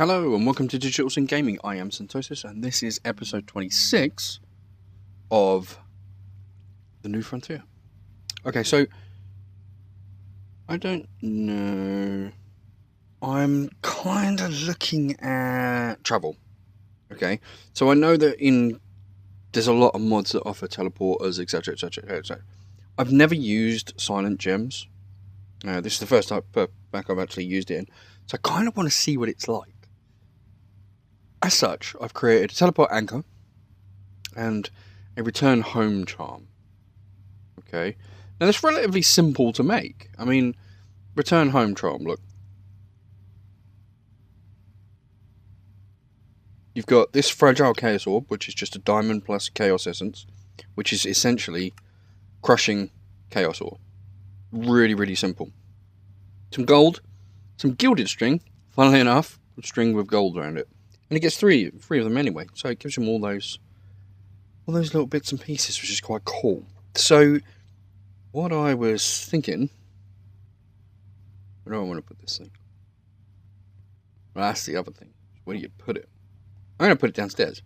Hello and welcome to digitalSyn Gaming. I am Syntosis and this is episode 26 of The New Frontier. Okay, so I don't know. I'm kind of looking at travel. Okay, so I know that there's a lot of mods that offer teleporters, etc, etc, etc. I've never used silent gems. This is the first time back I've actually used it in, so I kind of want to see what it's like. As such, I've created a teleport anchor and a return home charm. Okay, now that's relatively simple to make. I mean, return home charm, look. You've got this fragile chaos orb, which is just a diamond plus chaos essence, which is essentially crushing chaos orb. Really, really simple. Some gold, some gilded string, funnily enough, string with gold around it. And it gets three of them anyway, so it gives them all those little bits and pieces, which is quite cool. So, what I was thinking, where do I want to put this thing? Well, that's the other thing. Where do you put it? I'm going to put it downstairs.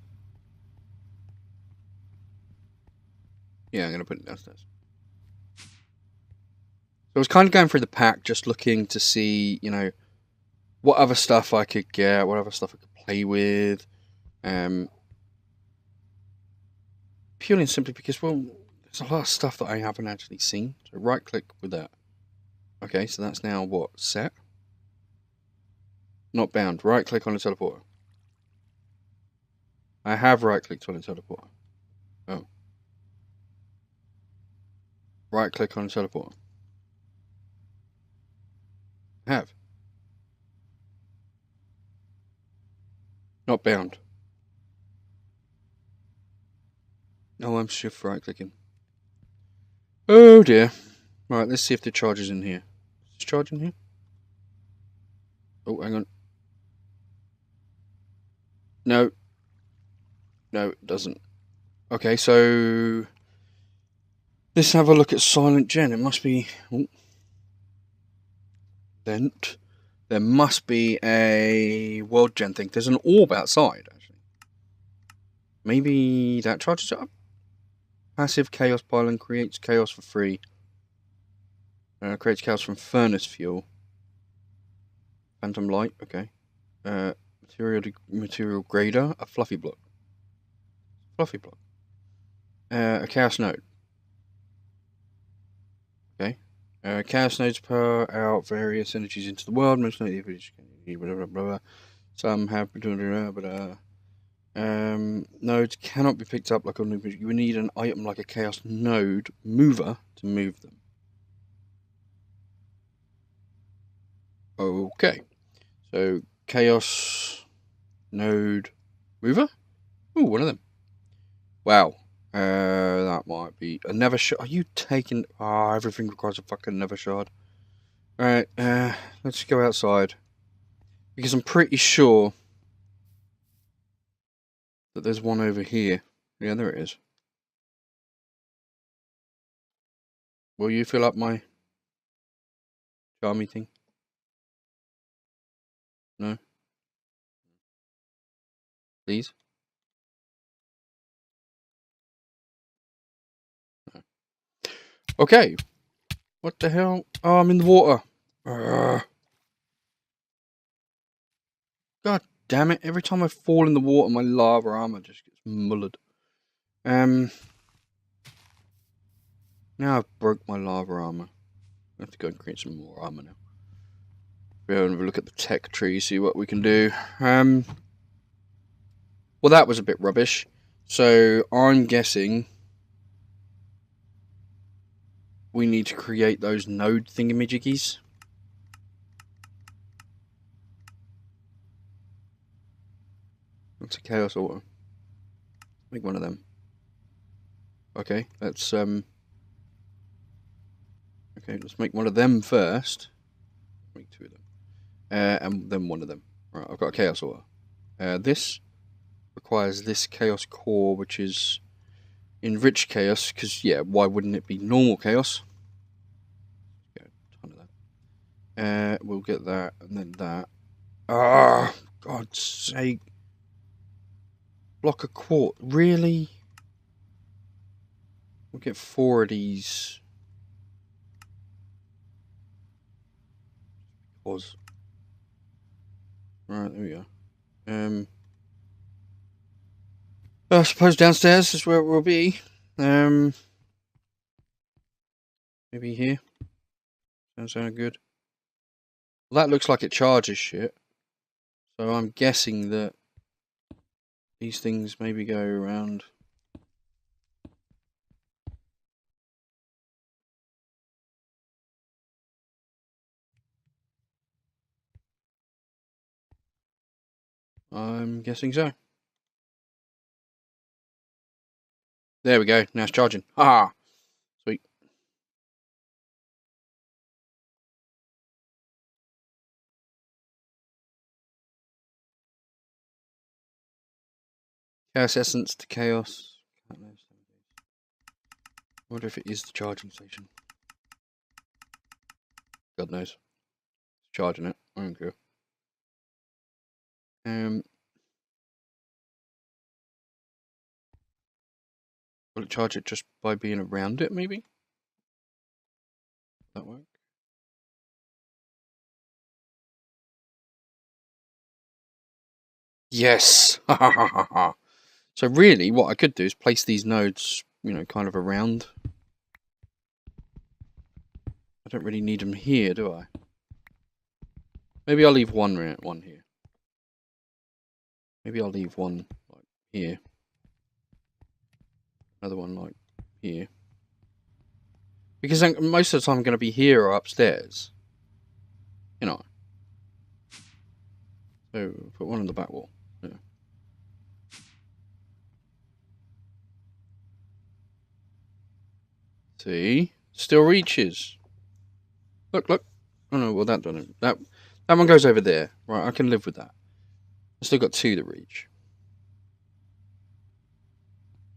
Yeah, I'm going to put it downstairs. So I was kind of going through the pack, just looking to see, you know, what other stuff I could get, what other stuff I could play with. Purely and simply because, well, there's a lot of stuff that I haven't actually seen. So right click with that. Okay, so that's now what? Set? Not bound. Right click on the teleporter. I have right clicked on the teleporter. Oh. Right click on the teleporter. I have. Not bound. Oh, I'm shift right clicking. Oh dear. Right, let's see if the charge is in here. Is the charge in here? Oh, hang on. No. No, it doesn't. Okay, so let's have a look at Silent Gen. It must be... Oh. Vent. There must be a World Gen thing. There's an orb outside, actually. Maybe that charges it up? Passive Chaos Pylon creates chaos for free. Creates chaos from furnace fuel. Phantom Light, okay. Material Grader, a Fluffy Block. Fluffy Block. A Chaos Node. Okay. Chaos Nodes pour out various energies into the world. Most notably, blah, blah, blah, blah. Some have nodes cannot be picked up like on. You would need an item like a Chaos Node mover to move them. Okay, so Chaos Node mover. Ooh, one of them. Wow. That might be a Nether Shard. Are you taking? Ah, everything requires a fucking Nether Shard. Alright, let's go outside. Because I'm pretty sure that there's one over here. Yeah, there it is. Will you fill up my charmy thing? No? Please? No. Okay. What the hell? Oh, I'm in the water. God damn it. Every time I fall in the water, my lava armor just gets mullered. Now I've broke my lava armor. I have to go and create some more armor now. We'll have a look at the tech tree, see what we can do. Well, that was a bit rubbish. So I'm guessing we need to create those node thingamajiggies. That's a chaos order. Make one of them. Okay, let's okay, let's make one of them first. Make two of them. And then one of them. Right, I've got a chaos order. This requires this chaos core, which is enriched chaos, because yeah, why wouldn't it be normal chaos? Get a ton of that. We'll get that, and then that. Ah, God's sake. Block of quartz. Really? We'll get 4 of these. Pause. Right, there we go. I suppose downstairs is where it will be. Maybe here. Sound good. Well, that looks like it charges shit. So I'm guessing that these things maybe go around. I'm guessing so. There we go. Now it's charging. Ah, sweet. Chaos essence to chaos. I wonder if it is the charging station. God knows. It's charging it. I don't care. Will it charge it just by being around it, maybe? That work? Yes! Ha ha ha ha! So really, what I could do is place these nodes, kind of around. I don't really need them here, do I? Maybe I'll leave one here. Maybe I'll leave one like here. Another one like here. Because most of the time I'm going to be here or upstairs. So put one on the back wall. Yeah. See? Still reaches. Look. Oh no, well that doesn't. That one goes over there. Right, I can live with that. I've still got 2 that reach.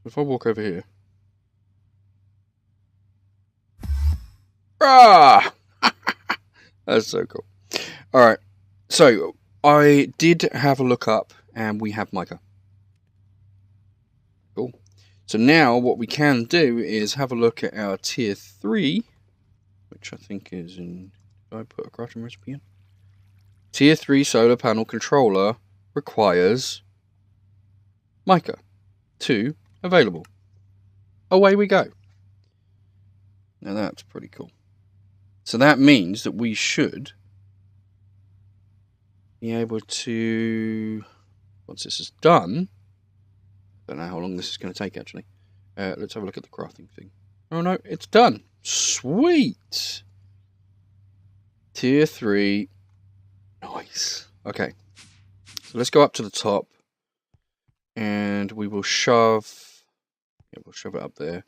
If I walk over here. Ah! That's so cool. Alright. So I did have a look up and we have mica. Cool. So now what we can do is have a look at our tier 3, which I think is in... Did I put a crafting recipe in? Tier 3 solar panel controller requires mica. 2 available. Away we go. Now that's pretty cool. So that means that we should be able to, once this is done, I don't know how long this is going to take actually. Let's have a look at the crafting thing. Oh no, it's done. Sweet. Tier 3. Nice. Okay. So let's go up to the top. And we will shove... Yeah, we'll shove it up there.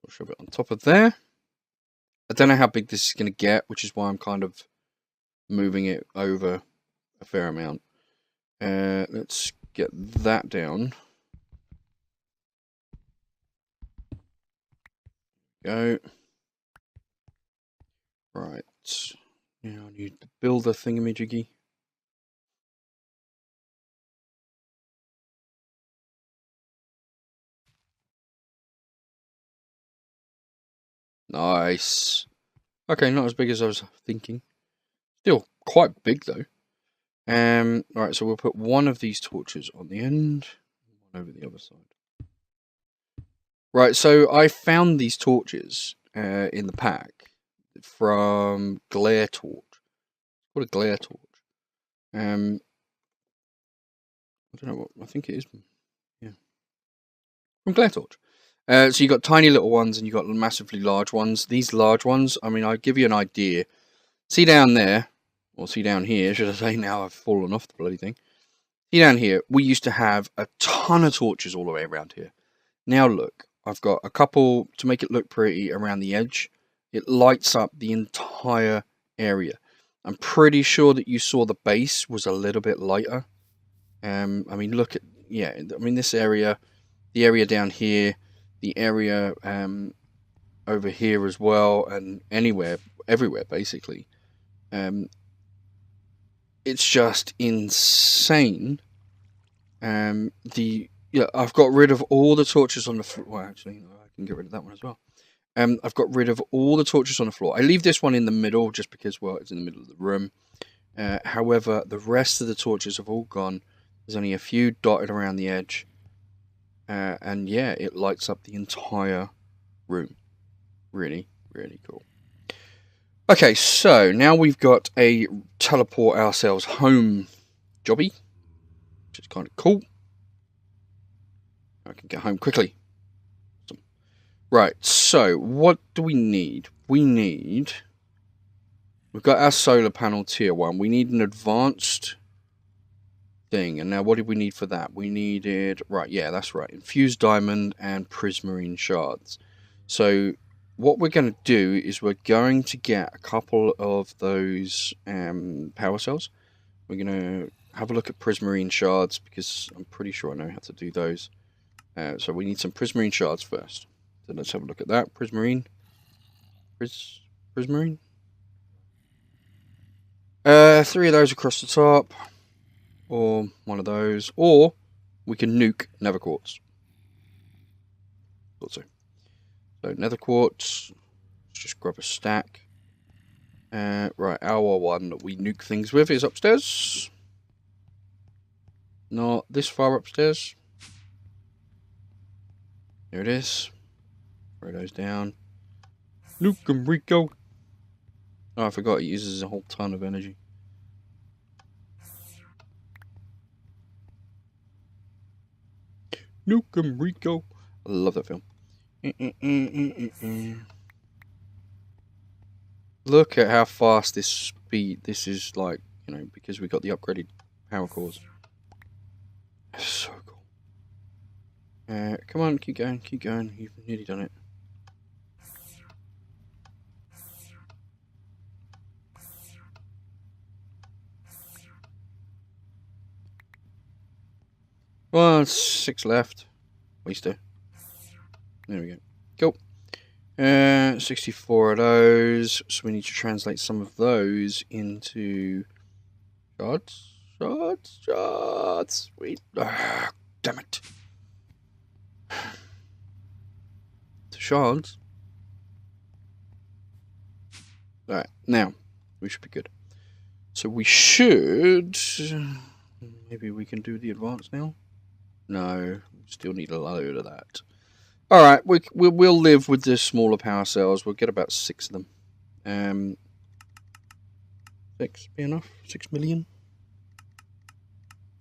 We'll shove it on top of there. I don't know how big this is going to get, which is why I'm kind of moving it over a fair amount. Let's get that down. Go. Right. Now I need to build the thingamajiggy. Nice. Okay, not as big as I was thinking. Still quite big though. Alright, so we'll put one of these torches on the end, one over the other side. Right, so I found these torches in the pack from Glare Torch. It's called a Glare Torch. I don't know what, I think it is. Yeah. From Glare Torch. So you got tiny little ones and you got massively large ones. These large ones, I mean, I'll give you an idea. See down there, or see down here, should I say, now I've fallen off the bloody thing. See down here, we used to have a ton of torches all the way around here. Now look, I've got a couple to make it look pretty around the edge. It lights up the entire area. I'm pretty sure that you saw the base was a little bit lighter. I mean, look at, yeah, I mean, this area, the area down here, the area over here as well, and everywhere basically. It it's just insane. I've got rid of all the torches on the floor. Well, actually, I can get rid of that one as well. I've got rid of all the torches on the floor. I leave this one in the middle just because, well, it's in the middle of the room. However, the rest of the torches have all gone. There's only a few dotted around the edge. And yeah, it lights up the entire room. Really, really cool. Okay, so now we've got a teleport ourselves home jobby, which is kind of cool. I can get home quickly. Awesome. Right, so what do we need? We've got our solar panel tier 1. We need an advanced thing. And now what did we need for that? We needed, right, yeah, that's right, infused diamond and prismarine shards. So what we're going to do is we're going to get a couple of those power cells. We're going to have a look at prismarine shards because I'm pretty sure I know how to do those. So we need some prismarine shards first. So let's have a look at that. Prismarine. Prismarine. 3 of those across the top. Or one of those. Or we can nuke nether quartz. Thought so. So nether quartz. Let's just grab a stack. Right, our one that we nuke things with is upstairs. Not this far upstairs. There it is. Throw those down. Nuke 'em, Rico. Oh, I forgot it uses a whole ton of energy. Nuke 'em, Rico. I love that film. Look at how fast this is, like, you know, because we got the upgraded power cores. So cool. Come on, keep going. You've nearly done it. Well, 6 left. Waster. There we go. Cool. 64 of those. So we need to translate some of those into shards. Wait. Damn it. To shards. Alright, now we should be good. So we should. Maybe we can do the advanced now. No, we still need a load of that. Alright, we'll live with the smaller power cells. We'll get about 6 of them. 6 be enough? 6 million?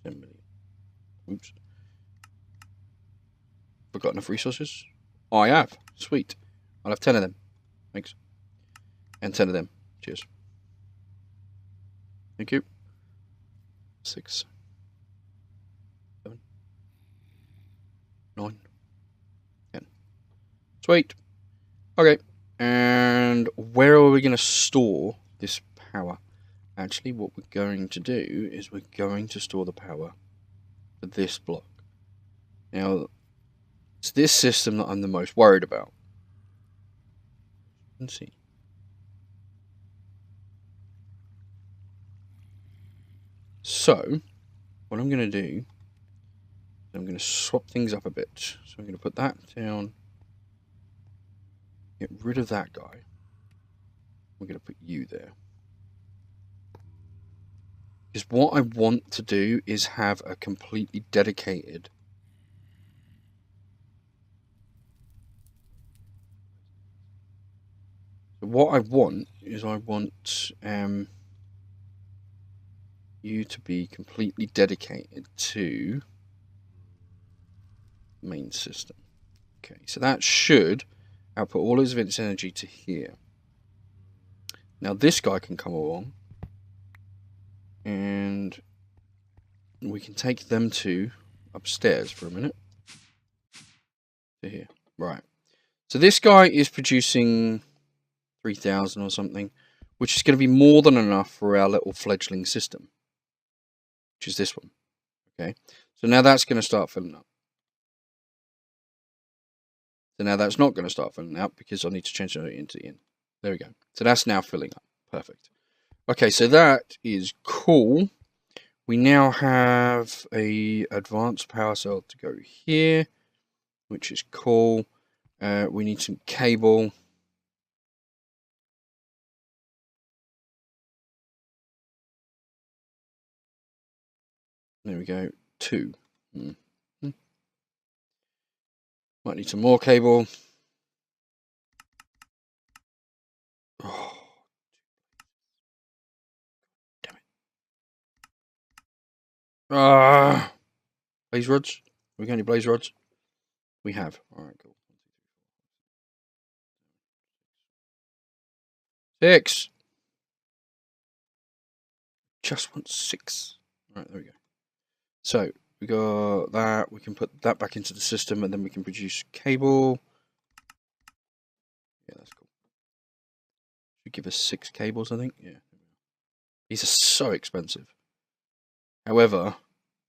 10 million. Oops. Forgot enough resources? Oh, I have. Sweet. I'll have 10 of them. Thanks. And 10 of them. Cheers. Thank you. 6. 7. 9. 10. Sweet. Okay. And where are we going to store this power? Actually, what we're going to do is we're going to store the power for this block. Now, it's this system that I'm the most worried about. Let's see. So, what I'm going to do, I'm going to swap things up a bit. So I'm going to put that down, get rid of that guy. We're going to put you there. Because what I want to do is have a completely dedicated what I want is you to be completely dedicated to main system. Okay, so that should output all of its energy to here. Now this guy can come along and we can take them to upstairs for a minute. To here. Right. So this guy is producing 3,000 or something, which is going to be more than enough for our little fledgling system, which is this one. Okay, so now that's going to start filling up. So now that's not going to start filling up because I need to change it into in. There we go. So that's now filling up. Perfect. Okay, so that is cool. we now have a advanced power cell to go here, which is cool. We need some cable. There we go, 2. Might need some more cable. Oh, damn it. Blaze rods? We got any blaze rods? We have. Alright, cool. 6. Just want 6. Alright, there we go. So, we got that. We can put that back into the system and then we can produce cable. Yeah, that's cool. Should give us 6 cables, I think. Yeah. These are so expensive. However,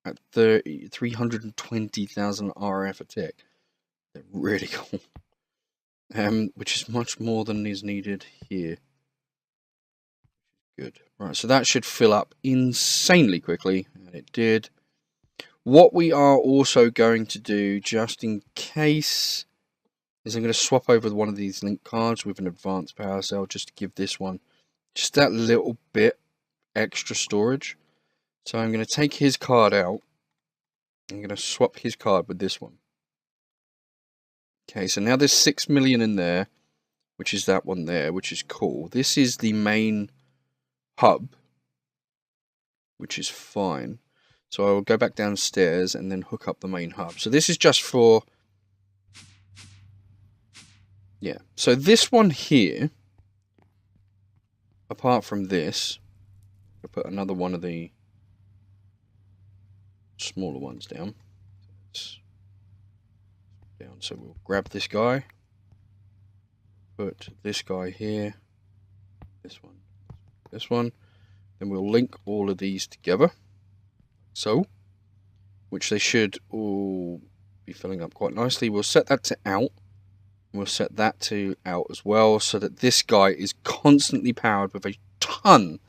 at 320,000 RF a tick, they're really cool. Which is much more than is needed here. Good. Right, so that should fill up insanely quickly, and it did. What we are also going to do, just in case, is I'm going to swap over one of these link cards with an advanced power cell, just to give this one just that little bit extra storage. So I'm going to take his card out. I'm going to swap his card with this one. Okay, so now there's 6 million in there, which is that one there, which is cool. This is the main hub, which is fine. So I will go back downstairs and then hook up the main hub. So this is just for... yeah, so this one here, apart from this, I'll put another one of the smaller ones down. So we'll grab this guy, put this guy here, this one, then we'll link all of these together. So, which they should all be filling up quite nicely. We'll set that to out. We'll set that to out as well, so that this guy is constantly powered with a ton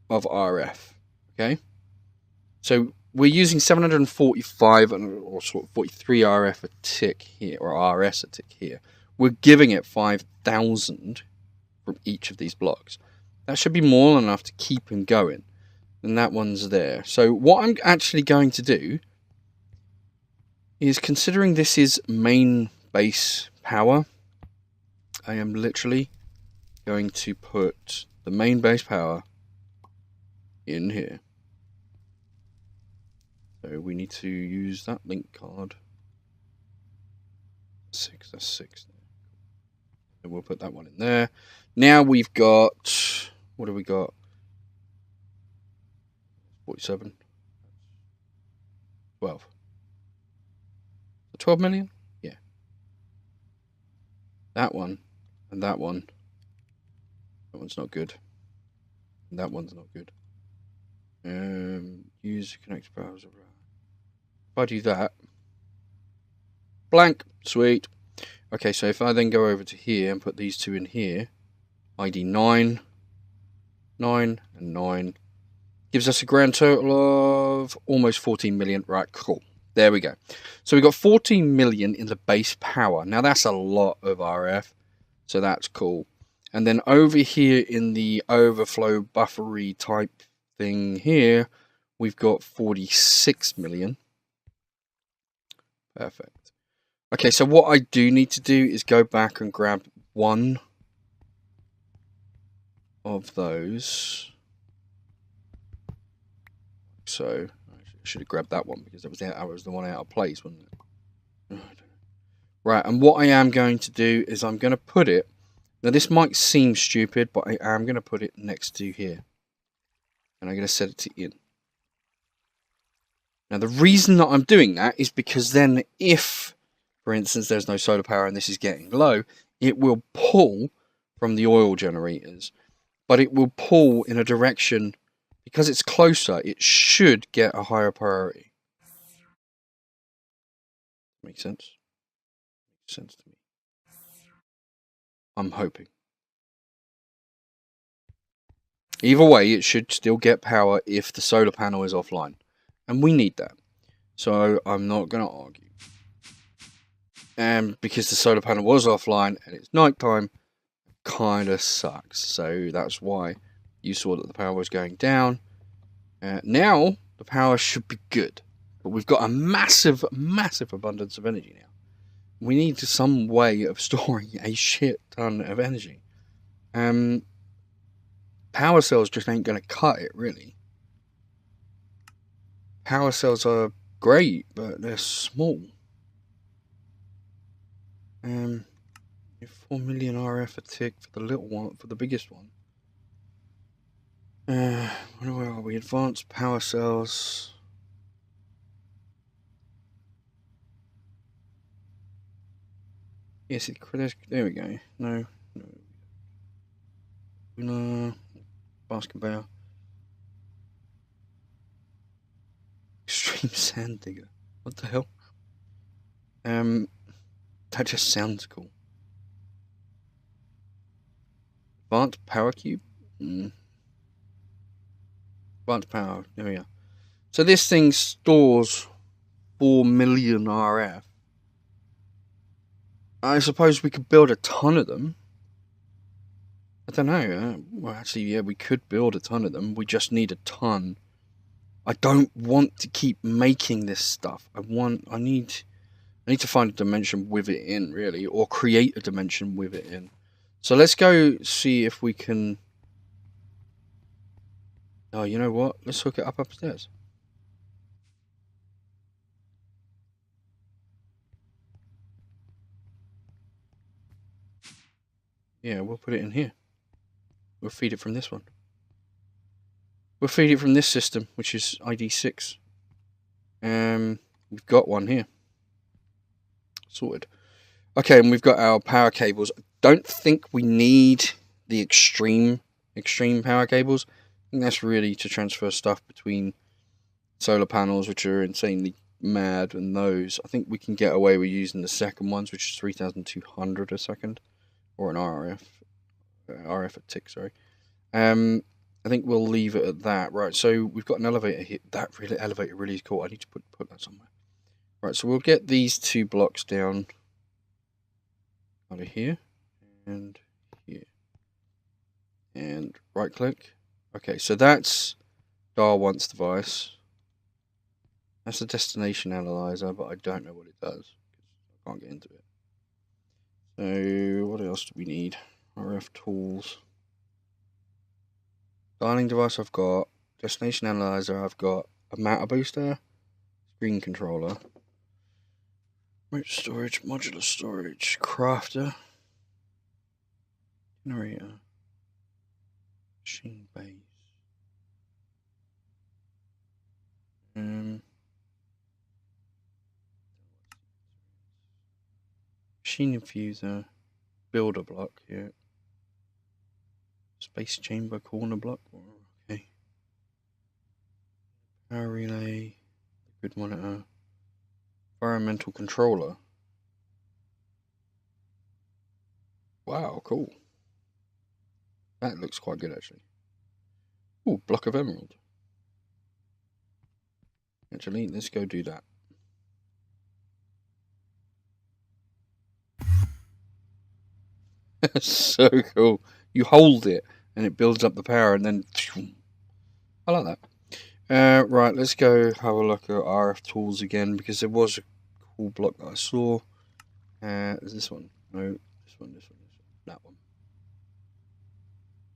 of RF. Okay, so we're using 745 or sort of 43 RF a tick here, or RS a tick here. We're giving it 5,000 from each of these blocks. That should be more than enough to keep him going. And that one's there. So what I'm actually going to do is, considering this is main base power, I am literally going to put the main base power in here. So we need to use that link card. 6, that's 6. And we'll put that one in there. Now we've got, what have we got? 47. 12. 12 million? Yeah. That one and that one. That one's not good. And that one's not good. Use connect browser. If I do that, blank, sweet. Okay, so if I then go over to here and put these two in here, ID 9, 9, and 9, gives us a grand total of almost 14 million. Right, cool. There we go. So we've got 14 million in the base power. Now that's a lot of RF, so that's cool. And then over here in the overflow buffery type thing here, we've got 46 million. Perfect. Okay, so what I do need to do is go back and grab one of those. So I should have grabbed that one because that was the one out of place, wasn't it? Right, and what I am going to do is I'm going to put it, now this might seem stupid, but I am going to put it next to here. And I'm going to set it to in. Now the reason that I'm doing that is because then if, for instance, there's no solar power and this is getting low, it will pull from the oil generators. But it will pull in a direction, because it's closer, it should get a higher priority. Makes sense? Makes sense to me. I'm hoping. Either way, it should still get power if the solar panel is offline. And we need that. So I'm not going to argue. And because the solar panel was offline and it's nighttime, kind of sucks. So that's why you saw that the power was going down. Now the power should be good. But we've got a massive, massive abundance of energy now. We need some way of storing a shit ton of energy. Power cells just ain't going to cut it, really. Power cells are great, but they're small. 4 million RF a tick for the little one, for the biggest one. Where are we? Advanced power cells. Yes, there we go. No. Basket bear. Extreme sand digger. What the hell? That just sounds cool. Advanced power cube. Advanced power. There we are. So this thing stores 4 million RF. I suppose we could build a ton of them. I don't know. Well, actually, yeah, we could build a ton of them. We just need a ton. I don't want to keep making this stuff. I need to find a dimension with it in, really, or create a dimension with it in. So let's go see if we can. Oh, you know what? Let's hook it up upstairs. Yeah, we'll put it in here. We'll feed it from this one. We'll feed it from this system, which is ID6. We've got one here. Sorted. Okay, and we've got our power cables. I don't think we need the extreme power cables. I think that's really to transfer stuff between solar panels, which are insanely mad, and those. I think we can get away with using the second ones, which is 3,200 a second, or an RF a tick, sorry. I think we'll leave it at that. Right, so we've got an elevator here. That elevator really is cool. I need to put that somewhere. Right, so we'll get these 2 blocks down out of here and here. And right click. Okay, so that's dial once device. That's the destination analyzer, but I don't know what it does. I can't get into it. So what else do we need? RFTools. Dialing device I've got. Destination analyzer I've got. A matter booster. Screen controller. Remote storage. Modular storage. Crafter. Generator. Machine base. Machine infuser. Builder block here. Space chamber corner block. Okay. Power relay. Good monitor. Environmental controller. Wow, cool. That looks quite good, actually. Ooh, block of emerald. Actually, let's go do that. So cool. You hold it, and it builds up the power, and then... I like that. Right, let's go have a look at RFTools again, because there was a cool block that I saw. Is this one? No, this one. That one.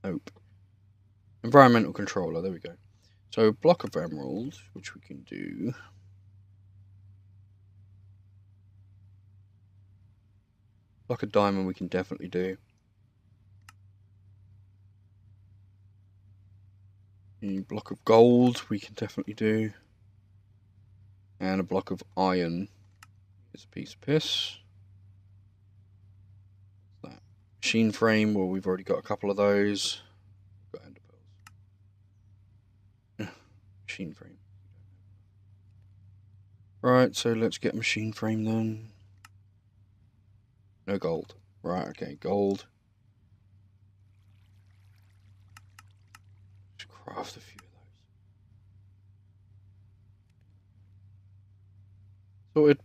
Nope. Environmental controller, there we go. So, block of emerald, which we can do. Block of diamond we can definitely do. A block of gold we can definitely do. And a block of iron is a piece of piss. That machine frame, well, we've already got a couple of those. We've got ender pearls. Machine frame. Right, so let's get machine frame then. No gold. Right, okay, gold. craft a few of those. Sorted.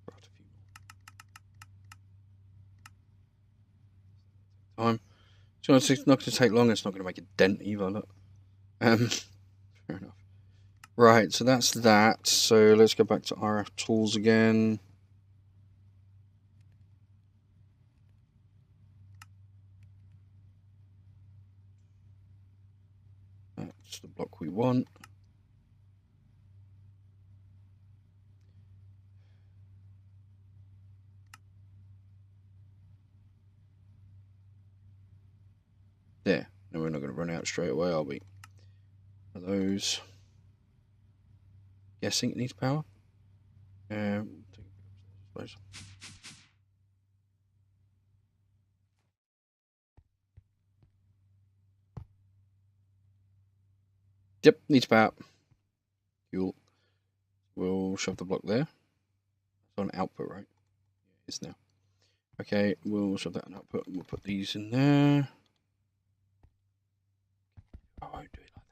Craft a few more. Time. So it's not going to take long. It's not going to make a dent either. Look. Fair enough. Right, so that's that. So let's go back to RFTools again. That's the block we want. There. No, we're not going to run out straight away, are we? Are those? Guessing it needs power. I suppose. Yep, needs power. Cool. We'll shove the block there. It's on output, right? It is now. Okay, we'll shove that on output and we'll put these in there. Oh, I won't do it like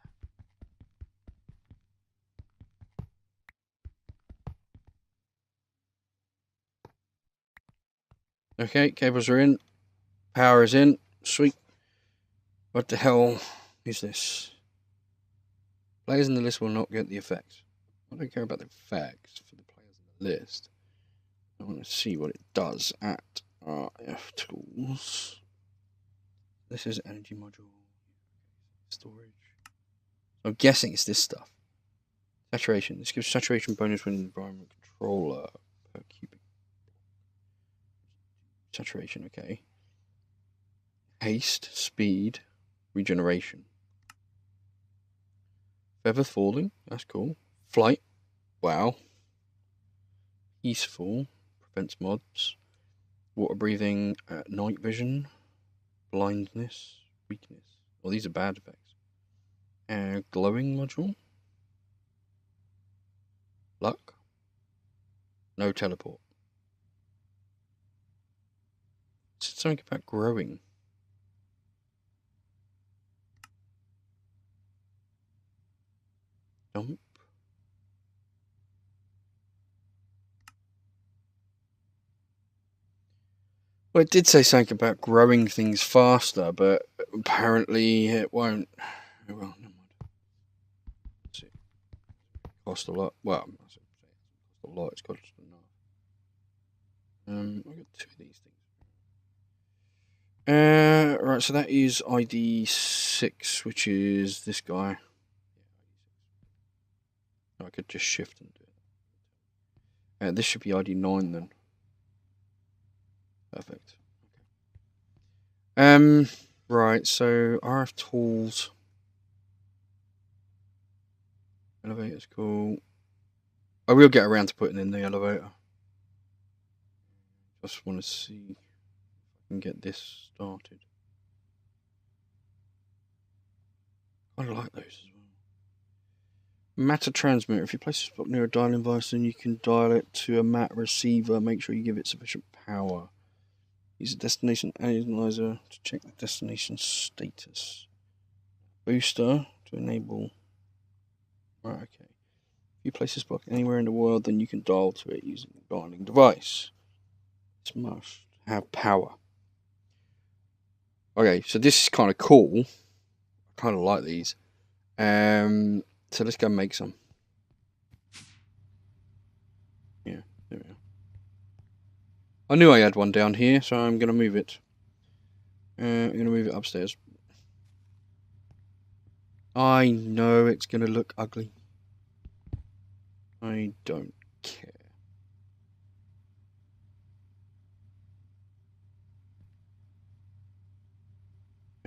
that. Okay, cables are in. Power is in. Sweet. What the hell is this? Players in the list will not get the effects. I don't care about the effects for the players in the list. I want to see what it does at RFTools. This is energy module. Storage. I'm guessing it's this stuff. Saturation. This gives saturation bonus when environment controller per cubic. Saturation, okay. Haste, speed, regeneration. Feather falling, that's cool. Flight, wow. Peaceful, prevents mods. Water breathing, night vision. Blindness, weakness. Well, these are bad effects. Glowing module. Luck. No teleport. It's something about growing. Dump. Well, it did say something about growing things faster, but apparently it won't. Well, never mind. Let's see. Cost a lot. Well, I say it cost a lot. It's cost enough. I got two of these things. Right. So that is ID 6, which is this guy. I could just shift and do it. This should be ID 9 then. Perfect. Okay. Right. So RFTools. Elevator's cool. I will get around to putting in the elevator. Just want to see if I can get this started. I like those as well. Matter transmitter. If you place this block near a dialing device, then you can dial it to a mat receiver. Make sure you give it sufficient power. Use a destination analyzer to check the destination status. Booster to enable. Right, okay. If you place this block anywhere in the world, then you can dial to it using the dialing device. This must have power. Okay, so this is kind of cool. I kind of like these. So let's go make some. Yeah, there we are. I knew I had one down here, so I'm going to move it. I'm going to move it upstairs. I know it's going to look ugly. I don't care.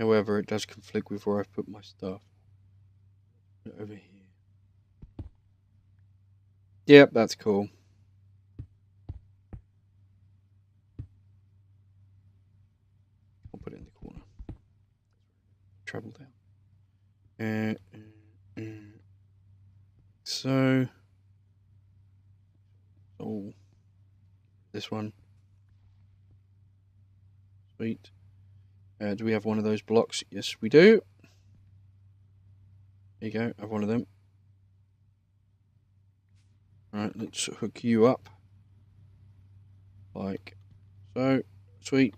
However, it does conflict with where I've put my stuff. Over here. Yep, that's cool. I'll put it in the corner. Travel down. So, oh, this one. Sweet. Do we have one of those blocks? Yes, we do. There you go. I have one of them. Alright, let's hook you up. Like so. Sweet.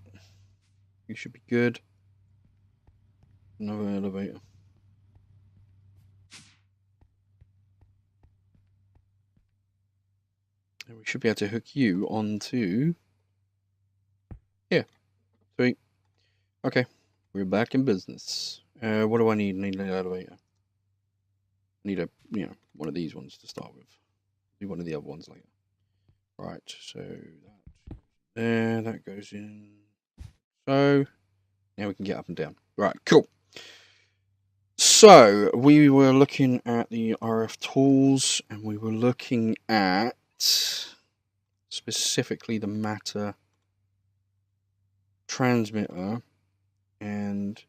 You should be good. Another elevator. And we should be able to hook you onto here. Sweet. Okay. We're back in business. What do I need? I need an elevator. I need a, one of these ones to start with. Do one of the other ones later. Right, so that goes in. So now we can get up and down. Right, cool. So we were looking at the RFTools, and we were looking at specifically the matter transmitter and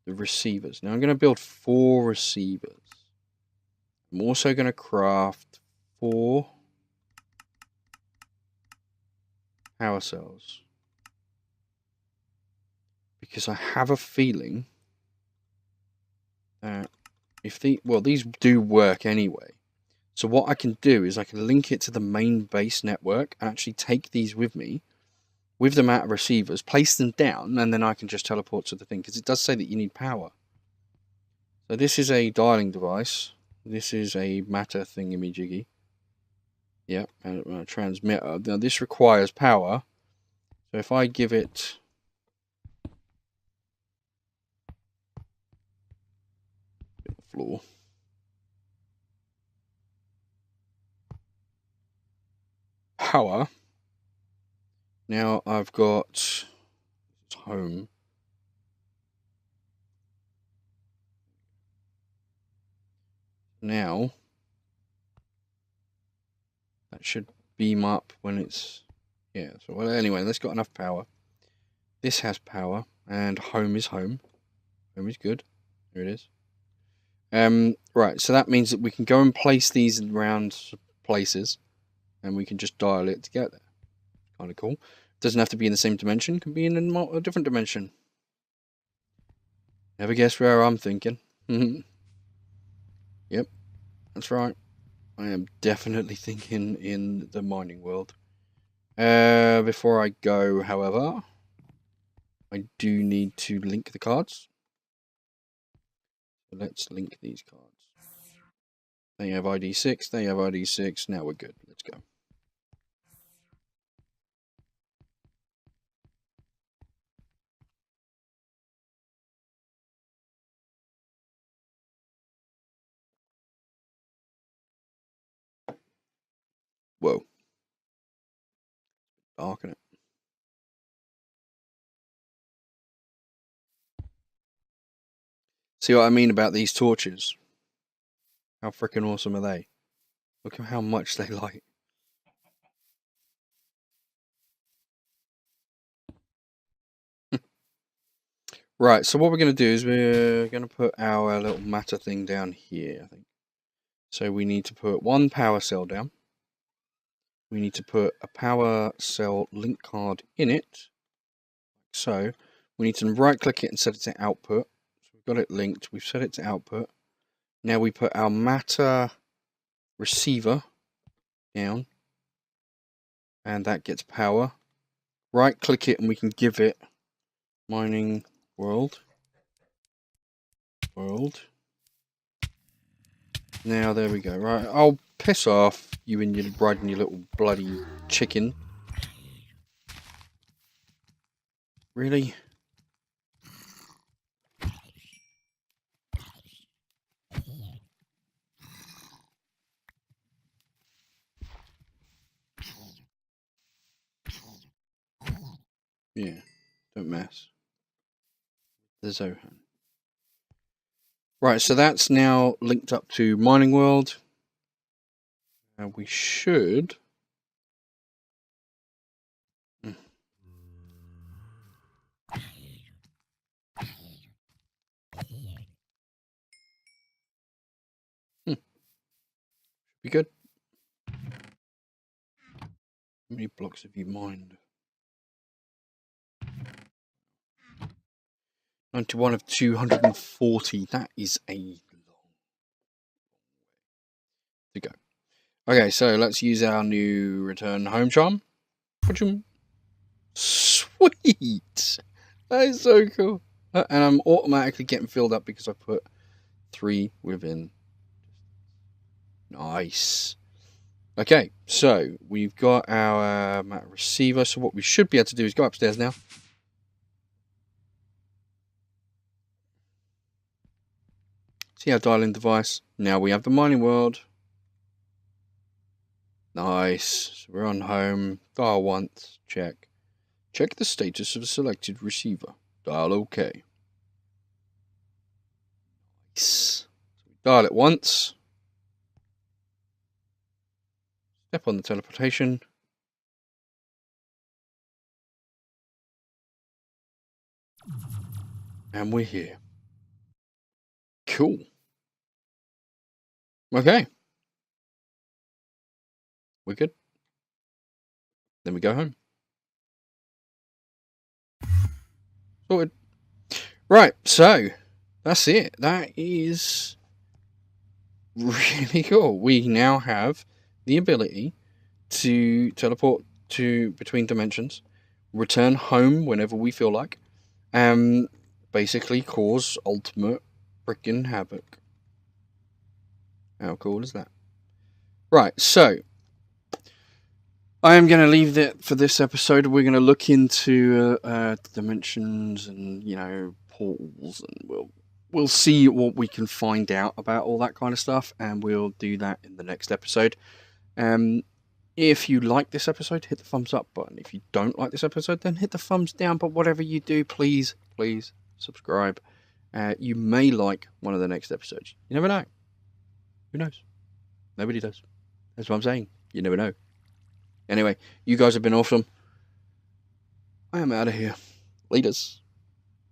the receivers. Now I'm going to build 4 receivers. I'm also going to craft 4 power cells, because I have a feeling that if these do work anyway. So what I can do is I can link it to the main base network and actually take these with me, with the matter receivers, place them down, and then I can just teleport to the thing, because it does say that you need power. So this is a dialing device. This is a matter thingamajiggy. Yep, and a transmitter. Now this requires power. So if I give it floor. Power. Now I've got home. Now that should beam up when it's so well anyway, that's got enough power. This has power, and home is home. Home is good. Here it is. Right, so that means that we can go and place these in round places, and we can just dial it to get there. Kind of cool. Doesn't have to be in the same dimension. Can be in a different dimension. Never guess where I'm thinking. Yep, that's right. I am definitely thinking in the mining world. Before I go, however, I do need to link the cards. So let's link these cards. They have ID 6, they have ID 6, now we're good. Let's go. Whoa. Darken it. See what I mean about these torches? How freaking awesome are they? Look at how much they light. Right, so what we're going to do is we're going to put our little matter thing down here, I think. So we need to put 1 power cell down. We need to put a power cell link card in it. So we need to right click it and set it to output. So we've got it linked, we've set it to output. Now we put our matter receiver down, and that gets power. Right click it and we can give it mining world. Now there we go. Right, I'll piss off you and your riding your little bloody chicken. Really? Yeah, don't mess. The Zohan. Right, so that's now linked up to Mining World. And we should... Be good. How many blocks have you mined? 91 of 240. That is a long to go. Okay, so let's use our new return home charm. Sweet! That is so cool. And I'm automatically getting filled up because I put 3 within. Nice. Okay, so we've got our receiver. So what we should be able to do is go upstairs now. See our dial-in device. Now we have the mining world. Nice. So we're on home. Dial once. Check. Check the status of a selected receiver. Dial OK. Nice. So we dial it once. Step on the teleportation. And we're here. Cool. Okay. We're good. Then we go home. Sorted. Right, so that's it. That is really cool. We now have the ability to teleport between dimensions, return home whenever we feel like, and basically cause ultimate freaking havoc. How cool is that? Right, so I am going to leave that for this episode. We're going to look into dimensions and, you know, portals, and we'll see what we can find out about all that kind of stuff, and we'll do that in the next episode. If you like this episode, hit the thumbs up button. If you don't like this episode, then hit the thumbs down. But whatever you do, please subscribe. You may like one of the next episodes. You never know. Who knows? Nobody does. That's what I'm saying. You never know. Anyway, you guys have been awesome. I am out of here. Laters.